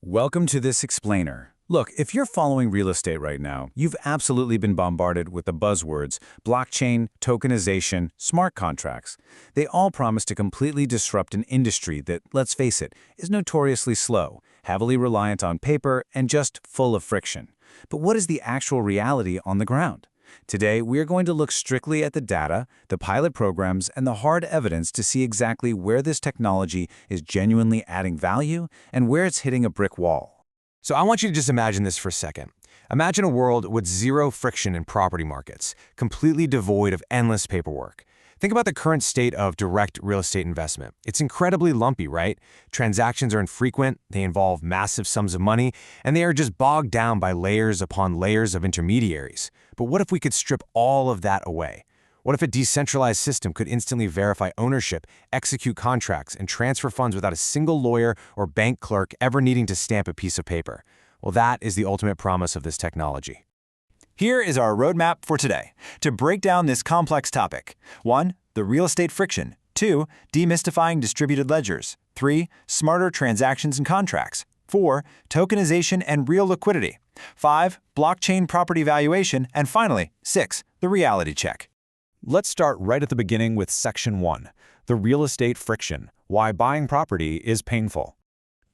Welcome to this explainer. Look, if you're following real estate right now, you've absolutely been bombarded with the buzzwords blockchain, tokenization, smart contracts. They all promise to completely disrupt an industry that, let's face it, is notoriously slow, heavily reliant on paper, and just full of friction. But what is the actual reality on the ground? Today, we are going to look strictly at the data, the pilot programs, and the hard evidence to see exactly where this technology is genuinely adding value and where it's hitting a brick wall. So I want you to just imagine this for a second. Imagine a world with zero friction in property markets, completely devoid of endless paperwork. Think about the current state of direct real estate investment. It's incredibly lumpy, right? Transactions are infrequent, they involve massive sums of money, and they are just bogged down by layers upon layers of intermediaries. But what if we could strip all of that away? What if a decentralized system could instantly verify ownership, execute contracts, and transfer funds without a single lawyer or bank clerk ever needing to stamp a piece of paper? Well, that is the ultimate promise of this technology. Here is our roadmap for today to break down this complex topic. 1. The real estate friction. 2. Demystifying distributed ledgers. 3. Smarter transactions and contracts. 4. Tokenization and real liquidity. 5. Blockchain property valuation. And finally, 6. The reality check. Let's start right at the beginning with Section 1, the real estate friction, why buying property is painful.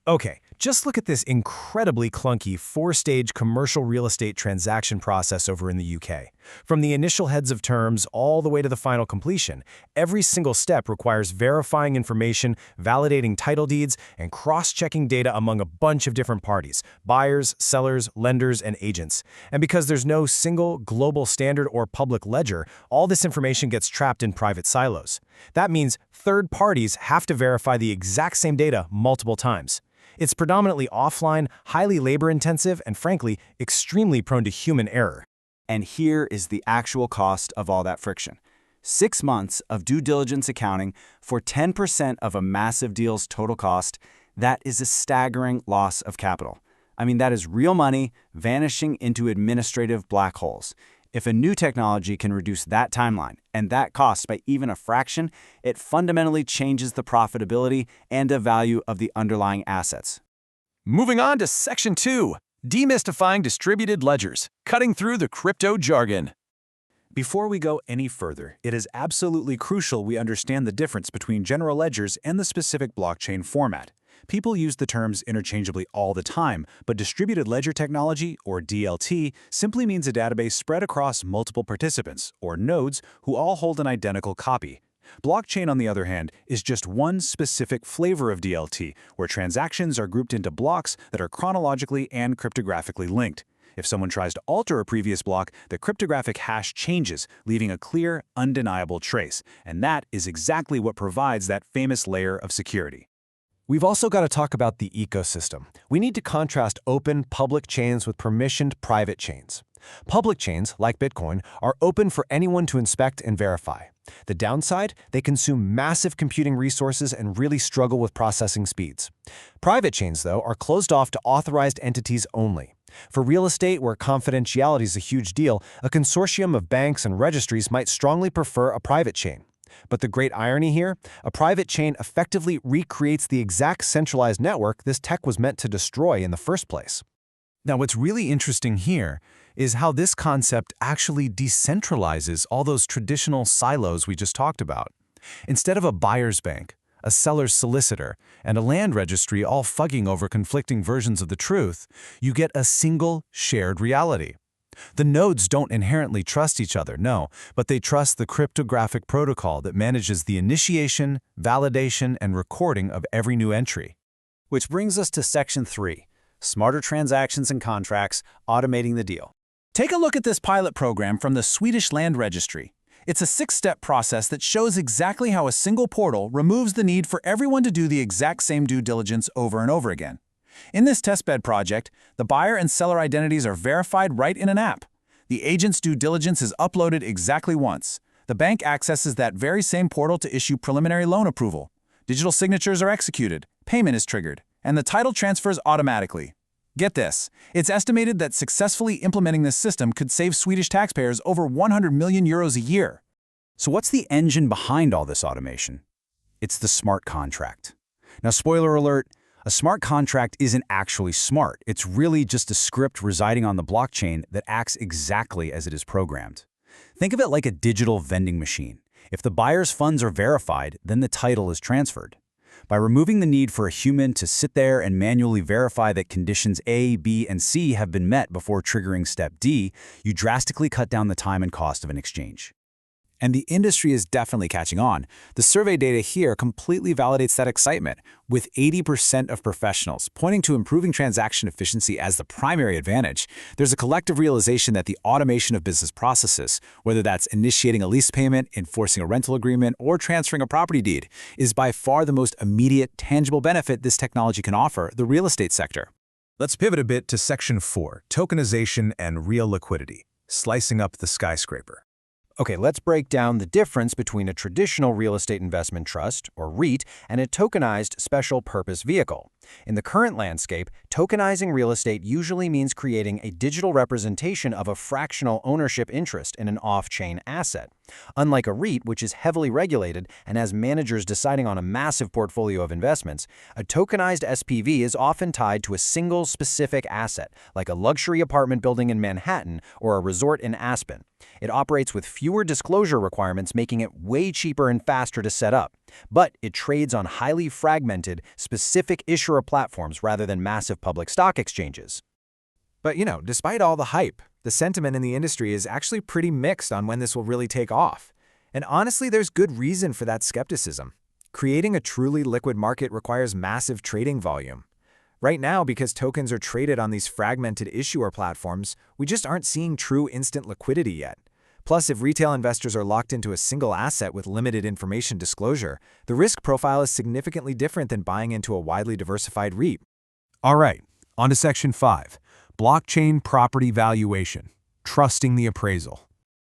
Okay, just look at this incredibly clunky four-stage commercial real estate transaction process over in the UK. From the initial heads of terms all the way to the final completion, every single step requires verifying information, validating title deeds, and cross-checking data among a bunch of different parties: buyers, sellers, lenders, and agents. And because there's no single global standard or public ledger, all this information gets trapped in private silos. That means third parties have to verify the exact same data multiple times. It's predominantly offline, highly labor-intensive, and frankly, extremely prone to human error. And here is the actual cost of all that friction. 6 months of due diligence accounting for 10% of a massive deal's total cost. That is a staggering loss of capital. I mean, that is real money vanishing into administrative black holes. If a new technology can reduce that timeline and that cost by even a fraction, it fundamentally changes the profitability and the value of the underlying assets. Moving on to Section 2, Demystifying Distributed Ledgers, Cutting Through the Crypto Jargon. Before we go any further, it is absolutely crucial we understand the difference between general ledgers and the specific blockchain format. People use the terms interchangeably all the time, but distributed ledger technology, or DLT, simply means a database spread across multiple participants, or nodes, who all hold an identical copy. Blockchain, on the other hand, is just one specific flavor of DLT, where transactions are grouped into blocks that are chronologically and cryptographically linked. If someone tries to alter a previous block, the cryptographic hash changes, leaving a clear, undeniable trace, and that is exactly what provides that famous layer of security. We've also got to talk about the ecosystem. We need to contrast open, public chains with permissioned private chains. Public chains, like Bitcoin, are open for anyone to inspect and verify. The downside? They consume massive computing resources and really struggle with processing speeds. Private chains, though, are closed off to authorized entities only. For real estate, where confidentiality is a huge deal, a consortium of banks and registries might strongly prefer a private chain. But the great irony here, a private chain effectively recreates the exact centralized network this tech was meant to destroy in the first place. Now, what's really interesting here is how this concept actually decentralizes all those traditional silos we just talked about. Instead of a buyer's bank, a seller's solicitor, and a land registry all fugging over conflicting versions of the truth, you get a single shared reality. The nodes don't inherently trust each other, no, but they trust the cryptographic protocol that manages the initiation, validation, and recording of every new entry. Which brings us to Section 3, Smarter Transactions and Contracts, Automating the Deal. Take a look at this pilot program from the Swedish Land Registry. It's a 6-step process that shows exactly how a single portal removes the need for everyone to do the exact same due diligence over and over again. In this testbed project, the buyer and seller identities are verified right in an app. The agent's due diligence is uploaded exactly once. The bank accesses that very same portal to issue preliminary loan approval. Digital signatures are executed, payment is triggered, and the title transfers automatically. Get this, it's estimated that successfully implementing this system could save Swedish taxpayers over 100 million euros a year. So what's the engine behind all this automation? It's the smart contract. Now, spoiler alert, A smart contract isn't actually smart. It's really just a script residing on the blockchain that acts exactly as it is programmed. Think of it like a digital vending machine. If the buyer's funds are verified, then the title is transferred. By removing the need for a human to sit there and manually verify that conditions A, B, and C have been met before triggering step D, you drastically cut down the time and cost of an exchange. And the industry is definitely catching on. The survey data here completely validates that excitement, with 80% of professionals pointing to improving transaction efficiency as the primary advantage. There's a collective realization that the automation of business processes, whether that's initiating a lease payment, enforcing a rental agreement, or transferring a property deed, is by far the most immediate, tangible benefit this technology can offer the real estate sector. Let's pivot a bit to Section 4, Tokenization and Real Liquidity, slicing up the skyscraper. Okay, let's break down the difference between a traditional real estate investment trust, or REIT, and a tokenized special purpose vehicle. In the current landscape, tokenizing real estate usually means creating a digital representation of a fractional ownership interest in an off-chain asset. Unlike a REIT, which is heavily regulated and has managers deciding on a massive portfolio of investments, a tokenized SPV is often tied to a single specific asset, like a luxury apartment building in Manhattan or a resort in Aspen. It operates with fewer disclosure requirements, making it way cheaper and faster to set up. But it trades on highly fragmented, specific issuer platforms rather than massive public stock exchanges. But despite all the hype, the sentiment in the industry is actually pretty mixed on when this will really take off. And honestly, there's good reason for that skepticism. Creating a truly liquid market requires massive trading volume. Right now, because tokens are traded on these fragmented issuer platforms, we just aren't seeing true instant liquidity yet. Plus, if retail investors are locked into a single asset with limited information disclosure, the risk profile is significantly different than buying into a widely diversified REIT. All right, on to Section 5, Blockchain Property Valuation, Trusting the Appraisal.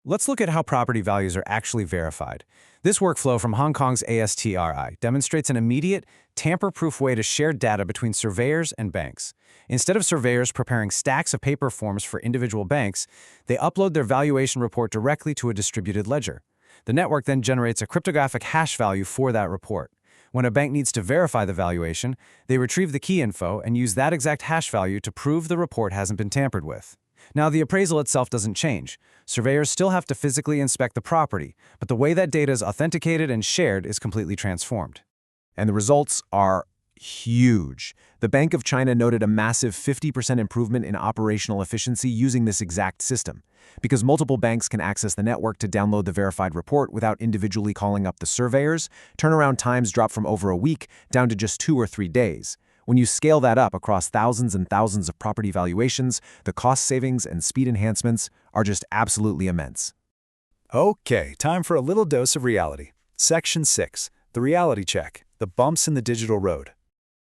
Let's look at how property values are actually verified. This workflow from Hong Kong's ASTRI demonstrates an immediate, tamper-proof way to share data between surveyors and banks. Instead of surveyors preparing stacks of paper forms for individual banks, they upload their valuation report directly to a distributed ledger. The network then generates a cryptographic hash value for that report. When a bank needs to verify the valuation, they retrieve the key info and use that exact hash value to prove the report hasn't been tampered with. Now, the appraisal itself doesn't change. Surveyors still have to physically inspect the property, but the way that data is authenticated and shared is completely transformed. And the results are huge. The Bank of China noted a massive 50% improvement in operational efficiency using this exact system. Because multiple banks can access the network to download the verified report without individually calling up the surveyors, turnaround times drop from over a week down to just 2 or 3 days. When you scale that up across thousands and thousands of property valuations, the cost savings and speed enhancements are just absolutely immense. Okay, time for a little dose of reality. Section 6, the reality check, the bumps in the digital road.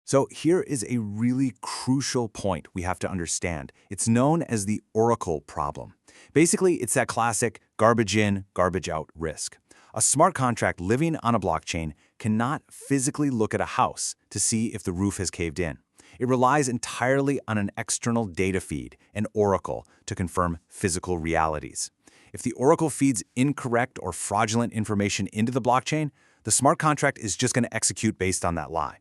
So here is a really crucial point we have to understand. It's known as the Oracle problem. Basically, it's that classic garbage in, garbage out risk. A smart contract living on a blockchain cannot physically look at a house to see if the roof has caved in. It relies entirely on an external data feed, an oracle, to confirm physical realities. If the oracle feeds incorrect or fraudulent information into the blockchain, the smart contract is just going to execute based on that lie.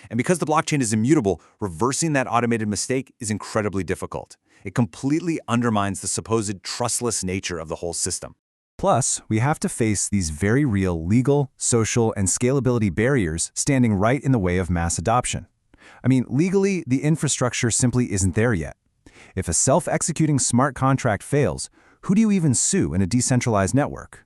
And because the blockchain is immutable, reversing that automated mistake is incredibly difficult. It completely undermines the supposed trustless nature of the whole system. Plus, we have to face these very real legal, social, and scalability barriers standing right in the way of mass adoption. I mean, legally, the infrastructure simply isn't there yet. If a self-executing smart contract fails, who do you even sue in a decentralized network?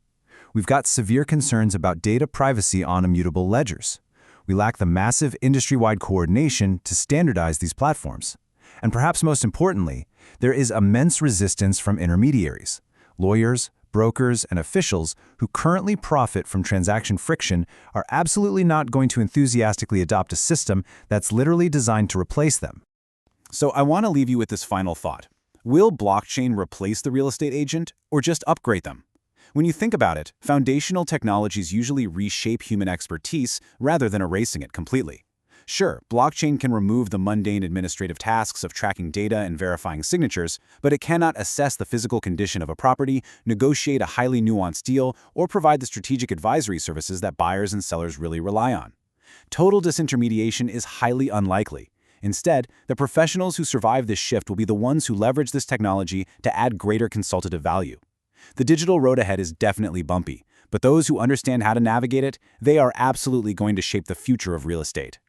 We've got severe concerns about data privacy on immutable ledgers. We lack the massive industry-wide coordination to standardize these platforms. And perhaps most importantly, there is immense resistance from intermediaries, lawyers, brokers, and officials who currently profit from transaction friction are absolutely not going to enthusiastically adopt a system that's literally designed to replace them. So I want to leave you with this final thought. Will blockchain replace the real estate agent or just upgrade them? When you think about it, foundational technologies usually reshape human expertise rather than erasing it completely. Sure, blockchain can remove the mundane administrative tasks of tracking data and verifying signatures, but it cannot assess the physical condition of a property, negotiate a highly nuanced deal, or provide the strategic advisory services that buyers and sellers really rely on. Total disintermediation is highly unlikely. Instead, the professionals who survive this shift will be the ones who leverage this technology to add greater consultative value. The digital road ahead is definitely bumpy, but those who understand how to navigate it, they are absolutely going to shape the future of real estate.